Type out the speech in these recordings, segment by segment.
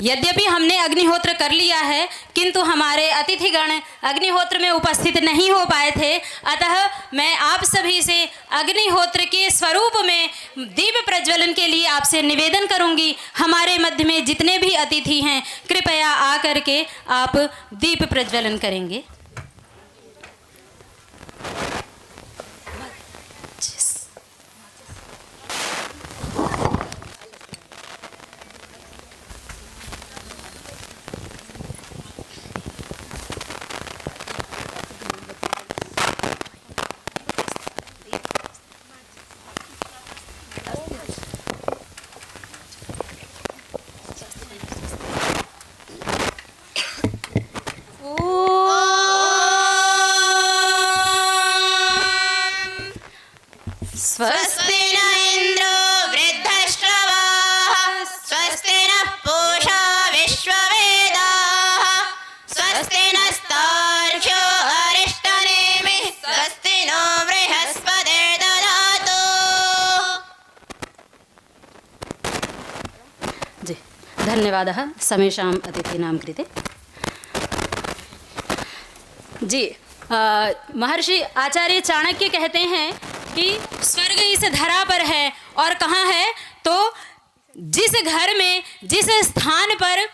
यद्यपि हमने अग्निहोत्र कर लिया है, किंतु हमारे अतिथिगण अग्निहोत्र में उपस्थित नहीं हो पाए थे। अतः मैं आप सभी से अग्निहोत्र के स्वरूप में दीप प्रज्वलन के लिए आपसे निवेदन करूंगी। हमारे मध्य में जितने भी अतिथि हैं, कृपया आकर के आप दीप प्रज्वलन करेंगे। स्वस्ति न इन्द्रो वृद्धश्रवाः स्वस्ति नः पूषा विश्ववेदाः स्वस्ति नस्तार्क्ष्यो अरिष्टनेमिः स्वस्ति नो बृहस्पतिर्दधातु। जी धन्यवादः समेषाम् अतिथीनां कृते। जी महर्षि आचार्य चाणक्य कहते हैं कि स्वर्ग इस धरा पर है, और कहाँ है तो जिस घर में जिस स्थान पर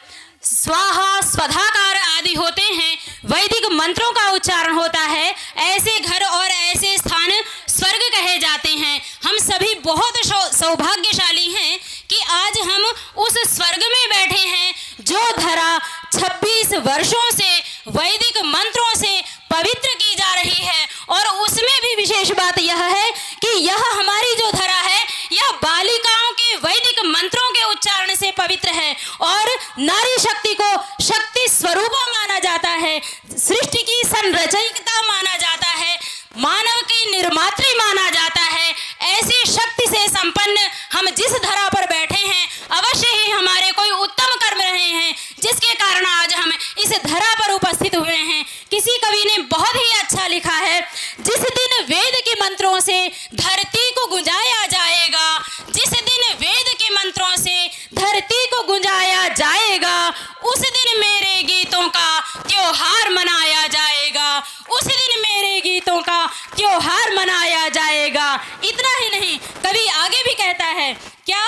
स्वाहा स्वधाकार आदि होते हैं, वैदिक मंत्रों का उच्चारण होता है, ऐसे घर और ऐसे स्थान स्वर्ग कहे जाते हैं। हम सभी बहुत सौभाग्यशाली हैं कि आज हम उस स्वर्ग में बैठे हैं जो धरा 26 वर्षों से वैदिक मंत्रों से पवित्र की जा रही है। और उसमें भी विशेष बात यह है कि यह हमारी जो धरा है, यह बालिकाओं के वैदिक मंत्रों के उच्चारण से पवित्र है, और नारी शक्ति को शक्ति स्वरूप माना जाता है, सृष्टि की संरचयिता माना जाता है, मानव की निर्मात्री माना जाता है। ऐसी शक्ति से संपन्न हम जिस धरा पर बैठे हैं, अवश्य ही हमारे कोई उत्तम कर्म रहे हैं, जिसके कारण आज हम इस धरा पर उपस्थित हुए हैं। किसी कवि ने बहुत ही अच्छा लिखा है, जिस दिन वेद के मंत्रों से धरती को गुंजाया जाएगा, जिस दिन वेद के मंत्रों से धरती को गुंजाया जाएगा, उस दिन मेरे गीतों का त्योहार मनाया जाएगा, उस दिन मेरे गीतों का त्योहार मनाया जाएगा। इतना ही नहीं, कवि आगे भी कहता है, क्या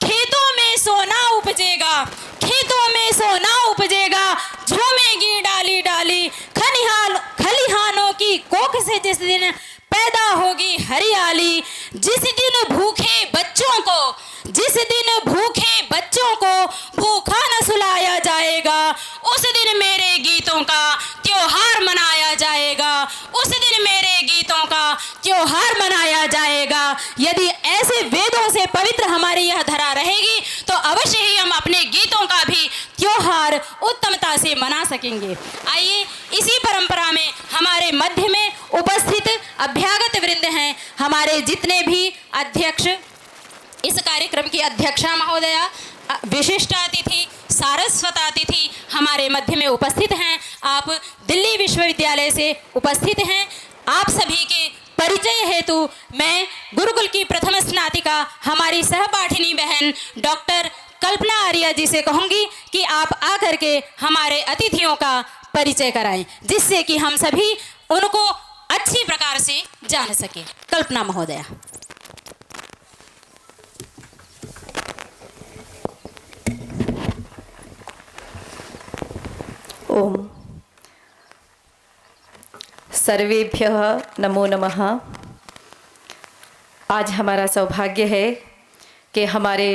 खेतों में सोना उपजेगा, खेतों में सोना उपजेगा, झूमेगी डाली डाली, खलिहानों की कोख से जिस दिन पैदा होगी हरियाली, जिस दिन भूखे बच्चों को भूखा न सुलाया जाएगा, उस दिन मेरे गीतों का त्योहार मनाया जाएगा, उस दिन मेरे गीतों का त्योहार मनाया जाएगा। यदि ऐसे वेदों से पवित्र हमारी यह धरा रहेगी, तो अवश्य ही हम अपने गीतों का भी त्योहार उत्तमता से मना सकेंगे। आइए, इसी परंपरा में हमारे मध्य में उपस्थित अभ्यागत वृंद हैं, हमारे जितने भी अध्यक्ष, इस कार्यक्रम की अध्यक्षा महोदया, विशिष्ट अतिथि, सारस्वत अतिथि हमारे मध्य में उपस्थित हैं। आप दिल्ली विश्वविद्यालय से उपस्थित हैं। आप सभी के परिचय हेतु मैं गुरुकुल की प्रथम स्नातिका हमारी सहपाठिनी बहन डॉक्टर कल्पना आर्य जी से कहूँगी कि आप आकर के हमारे अतिथियों का परिचय कराएं, जिससे कि हम सभी उनको अच्छी प्रकार से जान सके। कल्पना महोदया। ओम सर्वेभ्यः नमो नमः। आज हमारा सौभाग्य है कि हमारे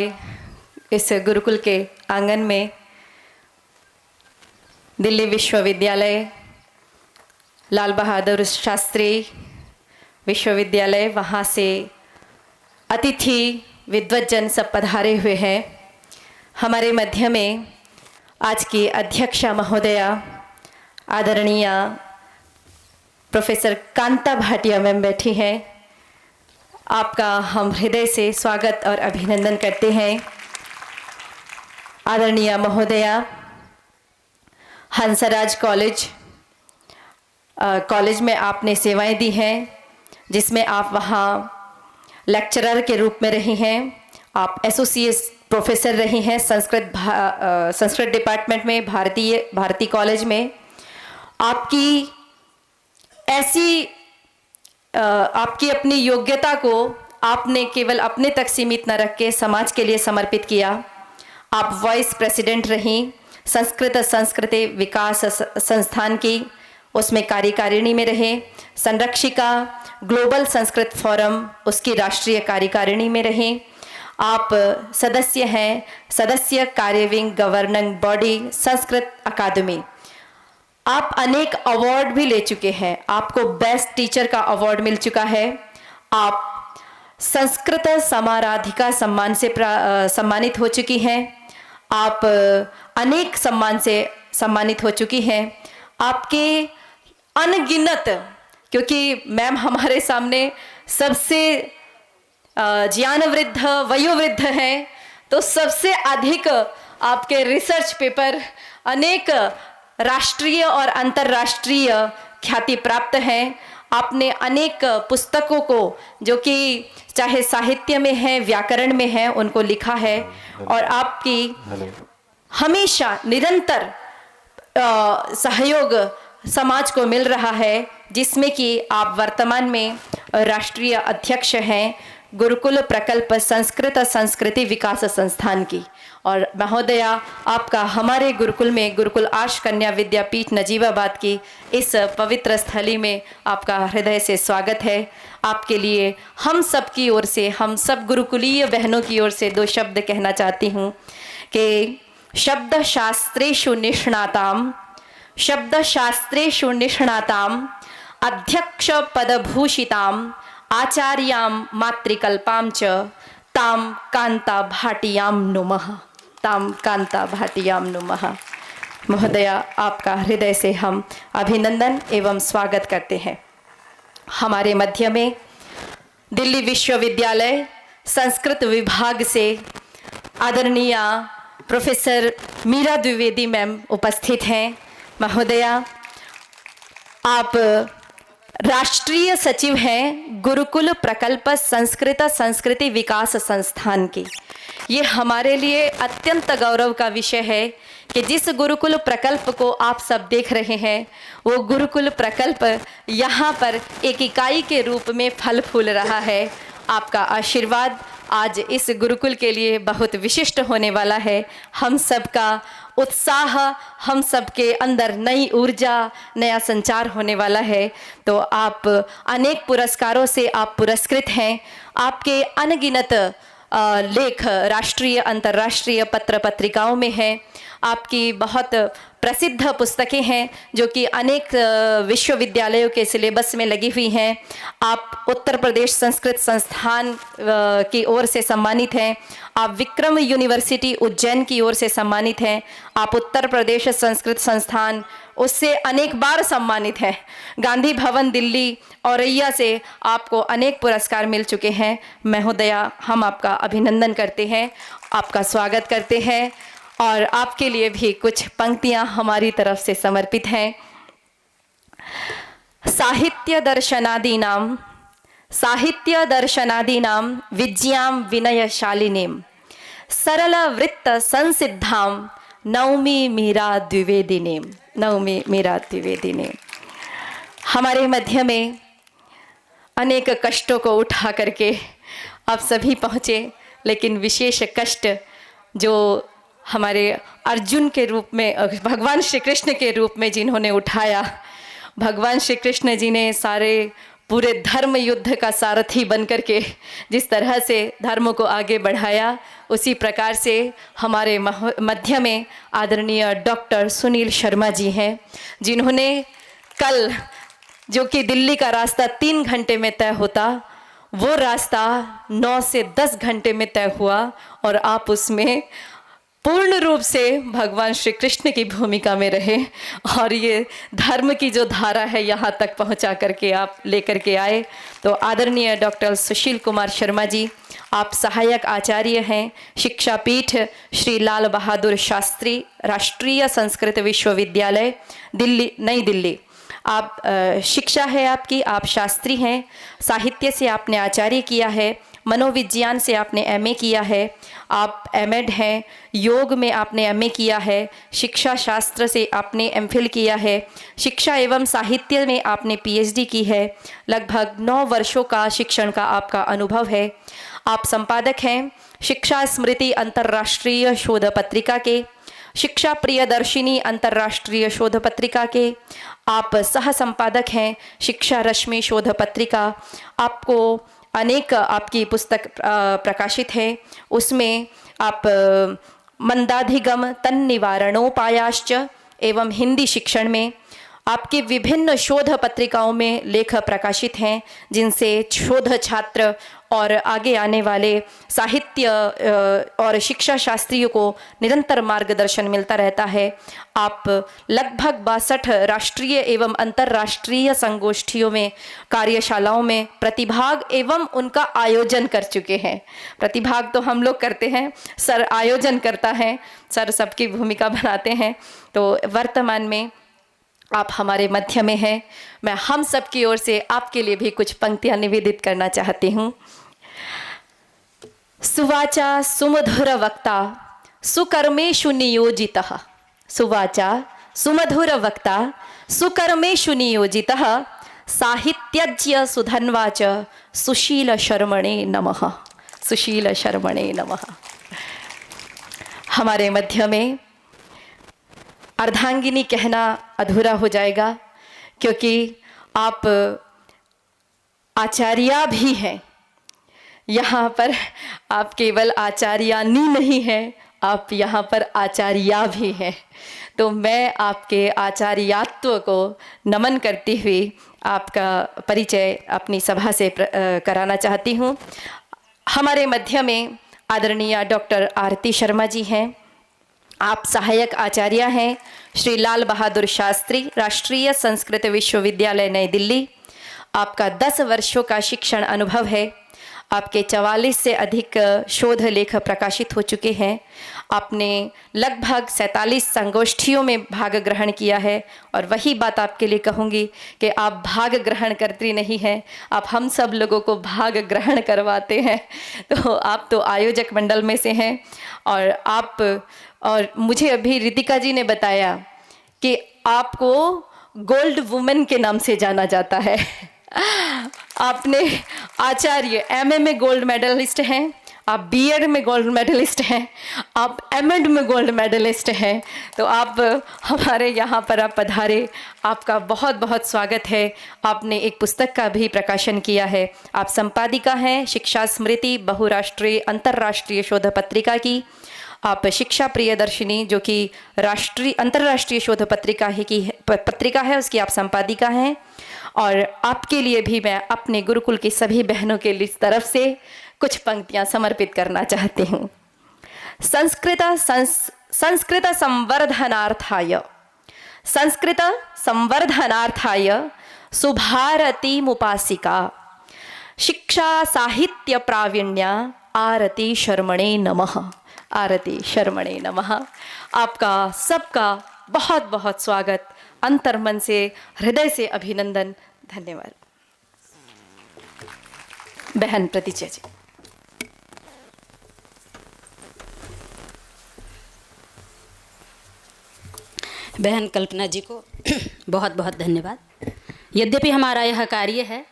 इस गुरुकुल के आंगन में दिल्ली विश्वविद्यालय, लाल बहादुर शास्त्री विश्वविद्यालय, वहाँ से अतिथि विद्वज्जन सब पधारे हुए हैं। हमारे मध्य में आज की अध्यक्षा महोदया आदरणीय प्रोफेसर कांता भाटिया मैम बैठी हैं। आपका हम हृदय से स्वागत और अभिनंदन करते हैं। आदरणीय महोदया, हंसराज कॉलेज में आपने सेवाएं दी हैं, जिसमें आप वहाँ लेक्चरर के रूप में रही हैं। आप एसोसिएट प्रोफेसर रही हैं संस्कृत डिपार्टमेंट में भारती कॉलेज में। आपकी आपकी अपनी योग्यता को आपने केवल अपने तक सीमित न रख के समाज के लिए समर्पित किया। आप वाइस प्रेसिडेंट रहीं संस्कृति विकास संस्थान की, उसमें कार्यकारिणी में रहे। संरक्षिका ग्लोबल संस्कृत फोरम, उसकी राष्ट्रीय कार्यकारिणी में रहे। आप सदस्य कार्यविंग गवर्निंग बॉडी संस्कृत अकादमी। आप अनेक अवार्ड भी ले चुके हैं। आपको बेस्ट टीचर का अवार्ड मिल चुका है। आप संस्कृत समाराधिका सम्मान से सम्मानित हो चुकी हैं। आप अनेक सम्मान से सम्मानित हो चुकी हैं। आपके अनगिनत, क्योंकि मैम हमारे सामने सबसे ज्ञानवृद्ध वयोवृद्ध हैं, तो सबसे अधिक आपके रिसर्च पेपर अनेक राष्ट्रीय और अंतर्राष्ट्रीय ख्याति प्राप्त हैं। आपने अनेक पुस्तकों को, जो कि चाहे साहित्य में है व्याकरण में है, उनको लिखा है। और आपकी हमेशा निरंतर सहयोग समाज को मिल रहा है, जिसमें कि आप वर्तमान में राष्ट्रीय अध्यक्ष हैं गुरुकुल प्रकल्प संस्कृति विकास संस्थान की। और महोदया, आपका हमारे गुरुकुल में गुरुकुल आश कन्या विद्यापीठ नजीबाबाद की इस पवित्र स्थली में आपका हृदय से स्वागत है। आपके लिए हम सब की ओर से, हम सब गुरुकुलीय बहनों की ओर से 2 शब्द कहना चाहती हूँ कि शब्दशास्त्रेषु निष्णाताम अध्यक्ष पदभूषिताम आचार्यां मातृकल्पां च ताम कांता भाटियां नुमः। महोदया, आपका हृदय से हम अभिनंदन एवं स्वागत करते हैं। हमारे मध्य में दिल्ली विश्वविद्यालय संस्कृत विभाग से आदरणीय प्रोफेसर मीरा द्विवेदी मैम उपस्थित हैं। महोदया, आप राष्ट्रीय सचिव हैं गुरुकुल प्रकल्प संस्कृति विकास संस्थान की। ये हमारे लिए अत्यंत गौरव का विषय है कि जिस गुरुकुल प्रकल्प को आप सब देख रहे हैं, वो गुरुकुल प्रकल्प यहाँ पर एक इकाई के रूप में फल फूल रहा है। आपका आशीर्वाद आज इस गुरुकुल के लिए बहुत विशिष्ट होने वाला है। हम सबका उत्साह, हम सबके अंदर नई ऊर्जा, नया संचार होने वाला है। तो आप अनेक पुरस्कारों से आप पुरस्कृत हैं। आपके अनगिनत लेख राष्ट्रीय अंतर्राष्ट्रीय पत्र पत्रिकाओं में हैं। आपकी बहुत प्रसिद्ध पुस्तकें हैं जो कि अनेक विश्वविद्यालयों के सिलेबस में लगी हुई हैं। आप उत्तर प्रदेश संस्कृत संस्थान की ओर से सम्मानित हैं। आप विक्रम यूनिवर्सिटी उज्जैन की ओर से सम्मानित हैं। आप उत्तर प्रदेश संस्कृत संस्थान उससे अनेक बार सम्मानित हैं। गांधी भवन दिल्ली औरैया से आपको अनेक पुरस्कार मिल चुके हैं। महोदया, हम आपका अभिनंदन करते हैं, आपका स्वागत करते हैं और आपके लिए भी कुछ पंक्तियां हमारी तरफ से समर्पित हैं। साहित्य दर्शनादीनां विज्ञां विनयशालिनीं सरल वृत्त संसिद्धां नौमी मीरा द्विवेदिनीं। हमारे मध्य में अनेक कष्टों को उठा करके आप सभी पहुँचे, लेकिन विशेष कष्ट जो हमारे अर्जुन के रूप में, भगवान श्री कृष्ण के रूप में जिन्होंने उठाया, भगवान श्री कृष्ण जी ने सारे पूरे धर्म युद्ध का सारथी बनकर के जिस तरह से धर्म को आगे बढ़ाया, उसी प्रकार से हमारे मध्य में आदरणीय डॉक्टर सुनील शर्मा जी हैं, जिन्होंने कल, जो कि दिल्ली का रास्ता 3 घंटे में तय होता, वो रास्ता 9 से 10 घंटे में तय हुआ और आप उसमें पूर्ण रूप से भगवान श्री कृष्ण की भूमिका में रहे और ये धर्म की जो धारा है यहाँ तक पहुँचा करके आप लेकर के आए। तो आदरणीय डॉक्टर सुशील कुमार शर्मा जी, आप सहायक आचार्य हैं शिक्षा पीठ श्री लाल बहादुर शास्त्री राष्ट्रीय संस्कृत विश्वविद्यालय दिल्ली, नई दिल्ली। आप शिक्षा है आपकी, आप शास्त्री हैं, साहित्य से आपने आचार्य किया है मनोविज्ञान से आपने एमए किया है, आप एमएड हैं, योग में आपने एमए किया है, शिक्षा शास्त्र से आपने एमफिल किया है, शिक्षा एवं साहित्य में आपने पीएचडी की है। लगभग 9 वर्षों का शिक्षण का आपका अनुभव है। आप संपादक हैं शिक्षा स्मृति अंतर्राष्ट्रीय शोध पत्रिका के, शिक्षा प्रियदर्शिनी अंतर्राष्ट्रीय शोध पत्रिका के। आप सह संपादक हैं शिक्षा रश्मि शोध पत्रिका। आपको अनेक आपकी पुस्तक प्रकाशित है, उसमें आप मंदाधिगम तन निवारणोपायाश्च एवं हिंदी शिक्षण में आपके विभिन्न शोध पत्रिकाओं में लेख प्रकाशित हैं, जिनसे शोध छात्र और आगे आने वाले साहित्य और शिक्षा शास्त्रियों को निरंतर मार्गदर्शन मिलता रहता है। आप लगभग 62 राष्ट्रीय एवं अंतर्राष्ट्रीय संगोष्ठियों में, कार्यशालाओं में प्रतिभाग एवं उनका आयोजन कर चुके हैं। प्रतिभाग तो हम लोग करते हैं, सर आयोजन करता है, सर सबकी भूमिका बनाते हैं। तो वर्तमान में आप हमारे मध्य में हैं। मैं हम सब की ओर से आपके लिए भी कुछ पंक्तियां निवेदित करना चाहती हूँ। सुवाचा सुमधुर वक्ता सुकर्मेषु नियोजितः, सुवाचा सुमधुर वक्ता सुकर्मेषु नियोजितः, साहित्यज्ञ सुधन्वाच सुशील शर्मणे नमः, सुशील शर्मणे नमः। हमारे मध्य में अर्धांगिनी कहना अधूरा हो जाएगा, क्योंकि आप आचार्या भी हैं। यहाँ पर आप केवल आचार्यानी नहीं हैं, आप यहाँ पर आचार्या भी हैं। तो मैं आपके आचार्यात्व को नमन करती हुई आपका परिचय अपनी सभा से कराना चाहती हूँ। हमारे मध्य में आदरणीय डॉक्टर आरती शर्मा जी हैं। आप सहायक आचार्य हैं श्री लाल बहादुर शास्त्री राष्ट्रीय संस्कृत विश्वविद्यालय नई दिल्ली। आपका 10 वर्षों का शिक्षण अनुभव है। आपके 44 से अधिक शोध लेख प्रकाशित हो चुके हैं। आपने लगभग 47 संगोष्ठियों में भाग ग्रहण किया है। और वही बात आपके लिए कहूँगी कि आप भाग ग्रहण करती नहीं हैं, आप हम सब लोगों को भाग ग्रहण करवाते हैं। तो आप तो आयोजक मंडल में से हैं। और मुझे अभी रितिका जी ने बताया कि आपको गोल्ड वुमेन के नाम से जाना जाता है। आपने आचार्य एमए में गोल्ड मेडलिस्ट हैं, आप बीएड में गोल्ड मेडलिस्ट हैं, आप एमएड में गोल्ड मेडलिस्ट हैं। तो आप हमारे यहाँ पर आप पधारे, आपका बहुत बहुत स्वागत है। आपने एक पुस्तक का भी प्रकाशन किया है। आप संपादिका हैं शिक्षा स्मृति बहुराष्ट्रीय अंतर्राष्ट्रीय शोध पत्रिका की। आप शिक्षा प्रियदर्शिनी जो कि अंतर्राष्ट्रीय शोध पत्रिका है, उसकी आप संपादिका हैं। और आपके लिए भी मैं अपने गुरुकुल की सभी बहनों के तरफ से कुछ पंक्तियां समर्पित करना चाहती हूँ। संस्कृत संवर्धनार्थाय सुभारती मुपासिका शिक्षा साहित्य प्रावीण्या आरती शर्मणे नमः, आरती शर्मणे नमः। आपका सबका बहुत बहुत स्वागत, अंतर्मन से हृदय से अभिनंदन, धन्यवाद। बहन प्रतिचय जी। बहन कल्पना जी को बहुत बहुत धन्यवाद। यद्यपि हमारा यह कार्य है,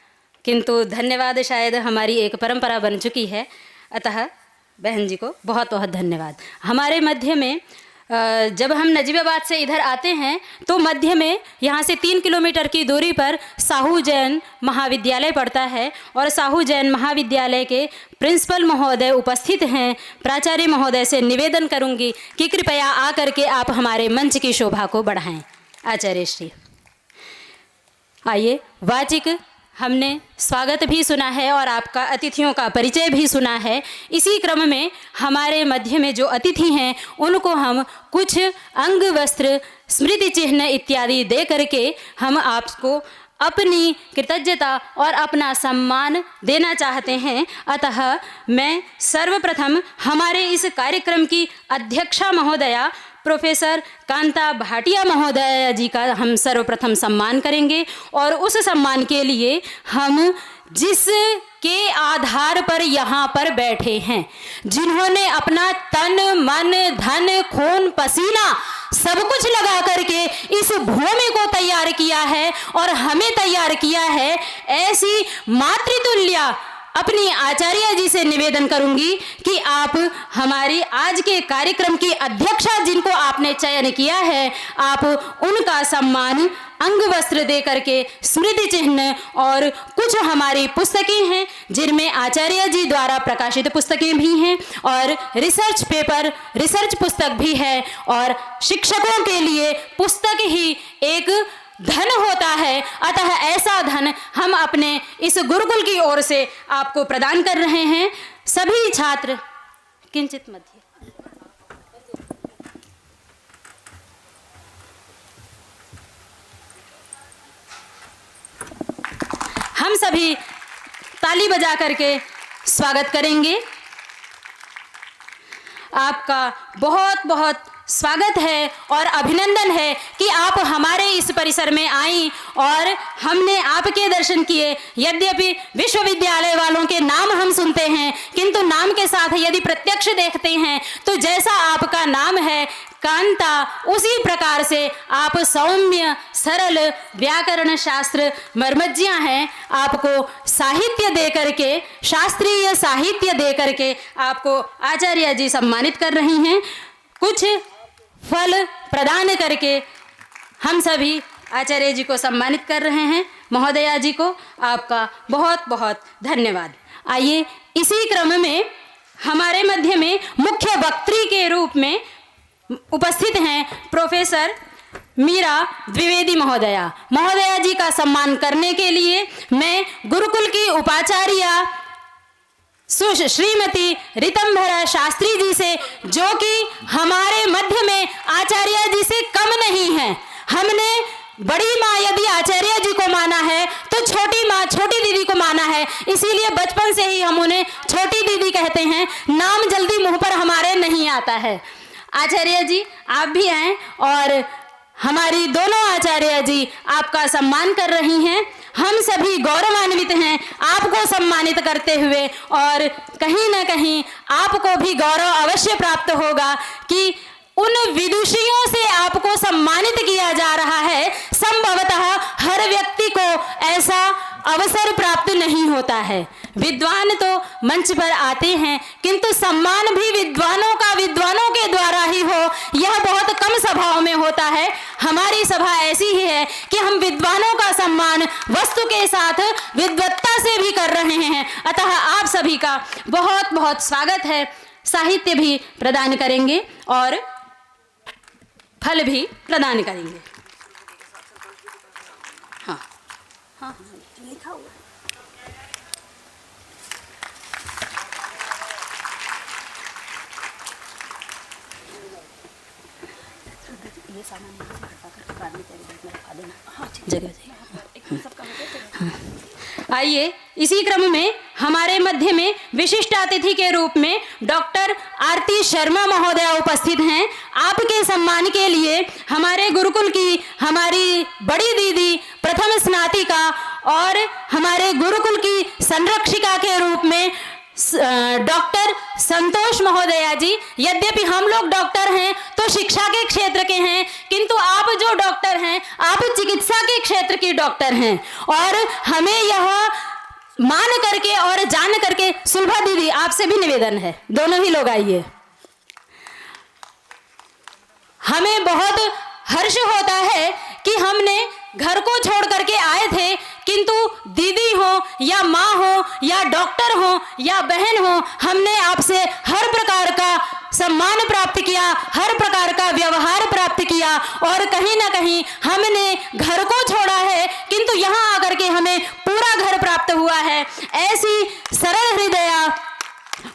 किंतु धन्यवाद शायद हमारी एक परंपरा बन चुकी है, अतः बहन जी को बहुत बहुत धन्यवाद। हमारे मध्य में जब हम नजीबाबाद से इधर आते हैं तो मध्य में यहाँ से 3 किलोमीटर की दूरी पर साहू जैन महाविद्यालय पड़ता है। और साहू जैन महाविद्यालय के प्रिंसिपल महोदय उपस्थित हैं। प्राचार्य महोदय से निवेदन करूँगी कि कृपया आकर के आप हमारे मंच की शोभा को बढ़ाएं। आचार्य श्री, आइए। वाचिक हमने स्वागत भी सुना है और आपका अतिथियों का परिचय भी सुना है। इसी क्रम में हमारे मध्य में जो अतिथि हैं उनको हम कुछ अंग वस्त्र स्मृति चिन्ह इत्यादि दे करके हम आपको अपनी कृतज्ञता और अपना सम्मान देना चाहते हैं। अतः मैं सर्वप्रथम हमारे इस कार्यक्रम की अध्यक्षा महोदया प्रोफेसर कांता भाटिया महोदया जी का हम सर्वप्रथम सम्मान करेंगे और उस सम्मान के लिए हम जिसके आधार पर यहाँ पर बैठे हैं, जिन्होंने अपना तन मन धन खून पसीना सब कुछ लगा करके इस भूमि को तैयार किया है और हमें तैयार किया है, ऐसी मातृतुल्य अपनी आचार्य जी से निवेदन करूंगी कि आप हमारी आज के कार्यक्रम की अध्यक्षा जिनको आपने चयन किया है, आप उनका सम्मान अंग वस्त्र दे करके स्मृति चिन्ह और कुछ हमारी पुस्तकें हैं जिनमें आचार्य जी द्वारा प्रकाशित पुस्तकें भी हैं और रिसर्च पेपर रिसर्च पुस्तक भी है और शिक्षकों के लिए पुस्तक ही एक धन होता है। अतः ऐसा धन हम अपने इस गुरुकुल की ओर से आपको प्रदान कर रहे हैं। सभी छात्र किंचित मध्य हम सभी ताली बजा करके स्वागत करेंगे। आपका बहुत बहुत स्वागत है और अभिनंदन है कि आप हमारे इस परिसर में आई और हमने आपके दर्शन किए। यद्यपि विश्वविद्यालय वालों के नाम हम सुनते हैं, किंतु नाम के साथ यदि प्रत्यक्ष देखते हैं तो जैसा आपका नाम है कांता, उसी प्रकार से आप सौम्य सरल व्याकरण शास्त्र मर्मज्ञा हैं। आपको साहित्य दे करके, शास्त्रीय साहित्य दे करके आपको आचार्य जी सम्मानित कर रही हैं। कुछ फल प्रदान करके हम सभी आचार्य जी को सम्मानित कर रहे हैं। महोदया जी को आपका बहुत बहुत धन्यवाद। आइए इसी क्रम में हमारे मध्य में मुख्य वक्त्री के रूप में उपस्थित हैं प्रोफेसर मीरा द्विवेदी महोदया जी का सम्मान करने के लिए मैं गुरुकुल की उपाचार्य श्रीमती रितंभरा शास्त्री जी से, जो कि हमारे मध्य में आचार्य जी से कम नहीं है, हमने बड़ी माँ यदि आचार्य जी को माना है तो छोटी माँ छोटी दीदी को माना है, इसीलिए बचपन से ही हम उन्हें छोटी दीदी कहते हैं। नाम जल्दी मुंह पर हमारे नहीं आता है। आचार्य जी आप भी आए और हमारी दोनों आचार्य जी आपका सम्मान कर रही हैं। हम सभी गौरवान्वित हैं आपको सम्मानित करते हुए और कहीं ना कहीं आपको भी गौरव अवश्य प्राप्त होगा कि उन विदुषियों से आपको सम्मानित किया जा रहा है। संभवतः हर व्यक्ति को ऐसा अवसर प्राप्त नहीं होता है। विद्वान तो मंच पर आते हैं, किंतु सम्मान भी विद्वानों का विद्वानों के द्वारा ही हो, यह बहुत कम सभाओं में होता है। हमारी सभा ऐसी ही है कि हम विद्वानों का सम्मान वस्तु के साथ विद्वत्ता से भी कर रहे हैं। अतः आप सभी का बहुत बहुत स्वागत है। साहित्य भी प्रदान करेंगे और फल भी प्रदान करेंगे। हाँ हाँ लिखा हुआ ये सामान जगह आइए इसी क्रम में हमारे मध्य में विशिष्ट अतिथि के रूप में डॉक्टर आरती शर्मा महोदया उपस्थित हैं। आपके सम्मान के लिए हमारे गुरुकुल की हमारी बड़ी दीदी प्रथम स्नातिका और हमारे गुरुकुल की संरक्षिका के रूप में डॉक्टर संतोष महोदया जी। यद्यपि हम लोग डॉक्टर हैं तो शिक्षा के क्षेत्र के हैं, किंतु आप जो डॉक्टर हैं आप चिकित्सा के क्षेत्र की डॉक्टर हैं और हमें यह मान करके और जान करके, सुलभा दीदी आपसे भी निवेदन है, दोनों ही लोग आइए। हमें बहुत हर्ष होता है कि हमने घर को छोड़ करके आए थे, किंतु दीदी हो या माँ हो या डॉक्टर हो या बहन हो, हमने आपसे हर प्रकार का सम्मान प्राप्त किया, हर प्रकार का व्यवहार प्राप्त किया और कहीं ना कहीं हमने घर को छोड़ा है, किंतु यहाँ आकर के हमें पूरा घर प्राप्त हुआ है। ऐसी सरल हृदया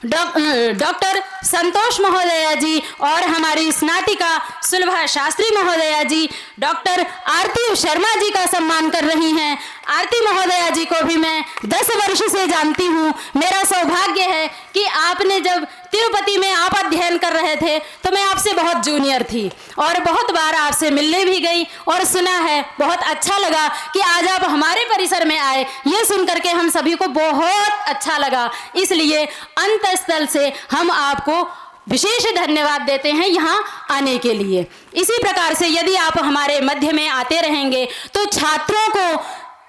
डॉक्टर संतोष महोदया जी और हमारी स्नातिका सुलभा शास्त्री महोदया जी डॉक्टर आरती शर्मा जी का सम्मान कर रही हैं। आरती महोदया जी को भी मैं 10 वर्ष से जानती हूँ। मेरा सौभाग्य है कि आपने जब तिरुपति में आप अध्ययन कर रहे थे तो मैं आपसे बहुत जूनियर थी और बहुत बार आपसे मिलने भी गई और सुना है, बहुत अच्छा लगा कि आज आप हमारे परिसर में आए। ये सुन करके हम सभी को बहुत अच्छा लगा, इसलिए अंतःस्थल से हम आपको विशेष धन्यवाद देते हैं यहाँ आने के लिए। इसी प्रकार से यदि आप हमारे मध्य में आते रहेंगे तो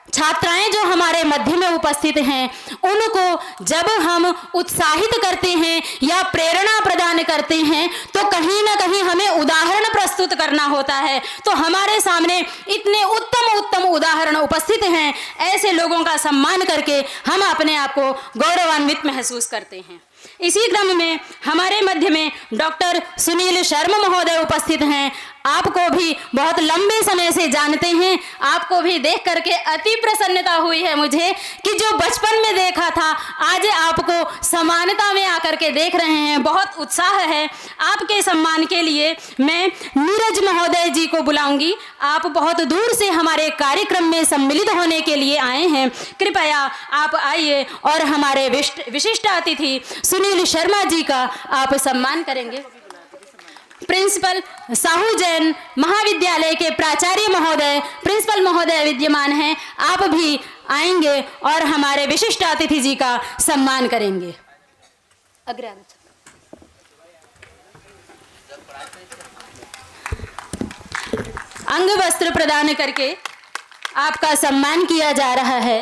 छात्राएं जो हमारे मध्य में उपस्थित हैं उनको जब हम उत्साहित करते हैं या प्रेरणा प्रदान करते हैं तो कहीं ना कहीं हमें उदाहरण प्रस्तुत करना होता है। तो हमारे सामने इतने उत्तम उत्तम उदाहरण उपस्थित हैं, ऐसे लोगों का सम्मान करके हम अपने आप को गौरवान्वित महसूस करते हैं। इसी क्रम में हमारे मध्य में डॉक्टर सुनील शर्मा महोदय उपस्थित हैं। आपको भी बहुत लंबे समय से जानते हैं, आपको भी देख करके अति प्रसन्नता हुई है मुझे कि जो बचपन में देखा था आज आपको समानता में आकर के देख रहे हैं, बहुत उत्साह है। आपके सम्मान के लिए मैं नीरज महोदय जी को बुलाऊंगी। आप बहुत दूर से हमारे कार्यक्रम में सम्मिलित होने के लिए आए हैं, कृपया आप आइए और हमारे विशिष्ट अतिथि सुनील शर्मा जी का आप सम्मान करेंगे। प्रिंसिपल साहू जैन महाविद्यालय के प्राचार्य महोदय, प्रिंसिपल महोदय विद्यमान हैं, आप भी आएंगे और हमारे विशिष्ट अतिथि जी का सम्मान करेंगे। अंग वस्त्र प्रदान करके आपका सम्मान किया जा रहा है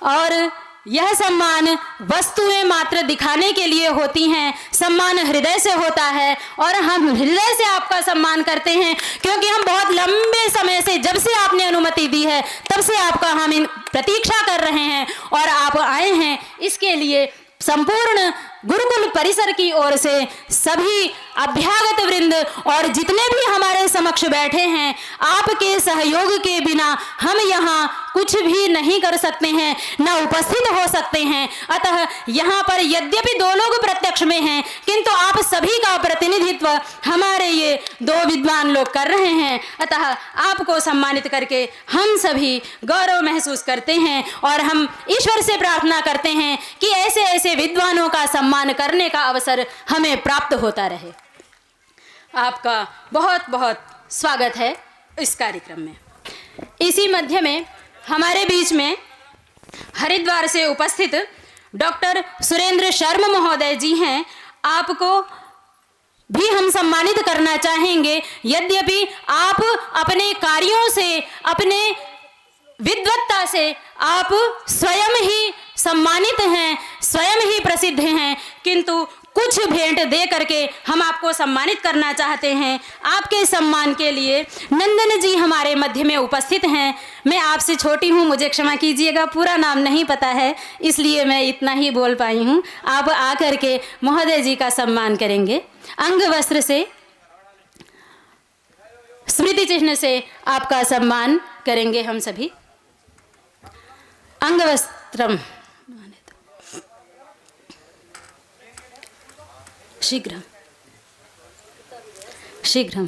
और यह सम्मान वस्तुएं मात्र दिखाने के लिए होती हैं, सम्मान हृदय से होता है और हम हृदय से आपका सम्मान करते हैं क्योंकि हम बहुत लंबे समय से, जब से आपने अनुमति दी है तब से आपका हम प्रतीक्षा कर रहे हैं और आप आए हैं। इसके लिए संपूर्ण गुरुकुल परिसर की ओर से सभी अभ्यागत वृंद और जितने भी हमारे समक्ष बैठे हैं, आपके सहयोग के बिना हम यहाँ कुछ भी नहीं कर सकते हैं, न उपस्थित हो सकते हैं। अतः यहाँ पर यद्यपि दो लोग प्रत्यक्ष में हैं किंतु आप सभी का प्रतिनिधित्व हमारे ये दो विद्वान लोग कर रहे हैं। अतः आपको सम्मानित करके हम सभी गौरव महसूस करते हैं और हम ईश्वर से प्रार्थना करते हैं कि ऐसे ऐसे विद्वानों का सम्मान करने का अवसर हमें प्राप्त होता रहे। आपका बहुत बहुत स्वागत है इस कार्यक्रम में। इसी मध्य में हमारे बीच में हरिद्वार से उपस्थित डॉक्टर सुरेंद्र शर्मा महोदय जी हैं। आपको भी हम सम्मानित करना चाहेंगे, यद्यपि आप अपने कार्यों से, अपने विद्वत्ता से आप स्वयं ही सम्मानित हैं, स्वयं ही प्रसिद्ध हैं, किंतु कुछ भेंट दे करके हम आपको सम्मानित करना चाहते हैं। आपके सम्मान के लिए नंदन जी हमारे मध्य में उपस्थित हैं। मैं आपसे छोटी हूँ, मुझे क्षमा कीजिएगा, पूरा नाम नहीं पता है इसलिए मैं इतना ही बोल पाई हूँ। आप आकर के महोदय जी का सम्मान करेंगे। अंग वस्त्र से, स्मृति चिन्ह से आपका सम्मान करेंगे हम सभी। अंग वस्त्रम शीघ्र शीघ्र।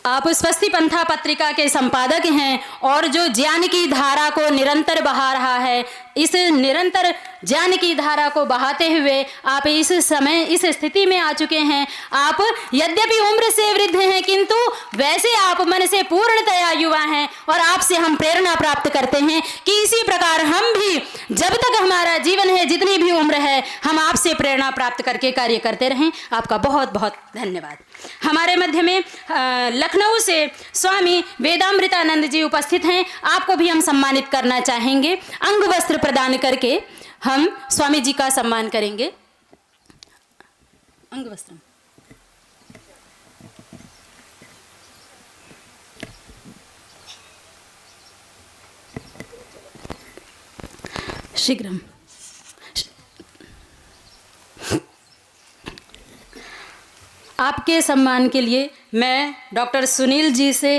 आप स्वस्ति पंथा पत्रिका के संपादक हैं और जो ज्ञान की धारा को निरंतर बहा रहा है, इस निरंतर ज्ञान की धारा को बहाते हुए आप इस समय इस स्थिति में आ चुके हैं। आप यद्यपि उम्र से वृद्ध हैं किंतु वैसे आप मन से पूर्णतया युवा हैं और आपसे हम प्रेरणा प्राप्त करते हैं कि इसी प्रकार हम भी जब तक हमारा जीवन है, जितनी भी उम्र है, हम आपसे प्रेरणा प्राप्त करके कार्य करते रहें। आपका बहुत बहुत धन्यवाद। हमारे मध्य में लखनऊ से स्वामी वेदामृतानंद जी उपस्थित हैं। आपको भी हम सम्मानित करना चाहेंगे। अंग वस्त्र प्रदान करके हम स्वामी जी का सम्मान करेंगे। अंग वस्त्र शीघ्रम। आपके सम्मान के लिए मैं डॉक्टर सुनील जी से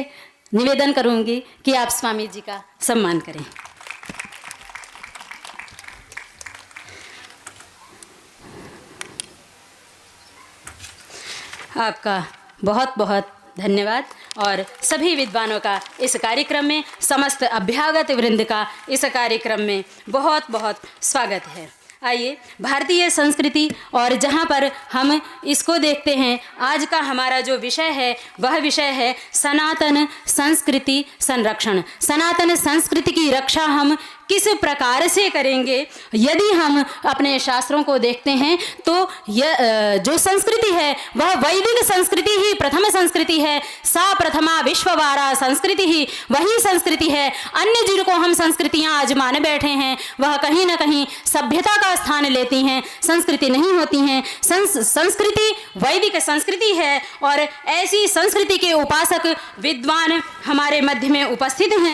निवेदन करूंगी कि आप स्वामी जी का सम्मान करें। आपका बहुत बहुत धन्यवाद। और सभी विद्वानों का इस कार्यक्रम में, समस्त अभ्यागत वृंद का इस कार्यक्रम में बहुत बहुत स्वागत है। आइए, भारतीय संस्कृति और जहाँ पर हम इसको देखते हैं, आज का हमारा जो विषय है वह विषय है सनातन संस्कृति संरक्षण। सनातन संस्कृति की रक्षा हम किस प्रकार से करेंगे? यदि हम अपने शास्त्रों को देखते हैं तो यह जो संस्कृति है वह वैदिक संस्कृति ही प्रथम संस्कृति है। सा प्रथमा विश्ववारा संस्कृति ही वही संस्कृति है। अन्य जिनको हम संस्कृतियां आज मान बैठे हैं वह कहीं ना कहीं सभ्यता का स्थान लेती हैं, संस्कृति नहीं होती हैं। संस्कृति वैदिक संस्कृति है और ऐसी संस्कृति के उपासक विद्वान हमारे मध्य में उपस्थित हैं।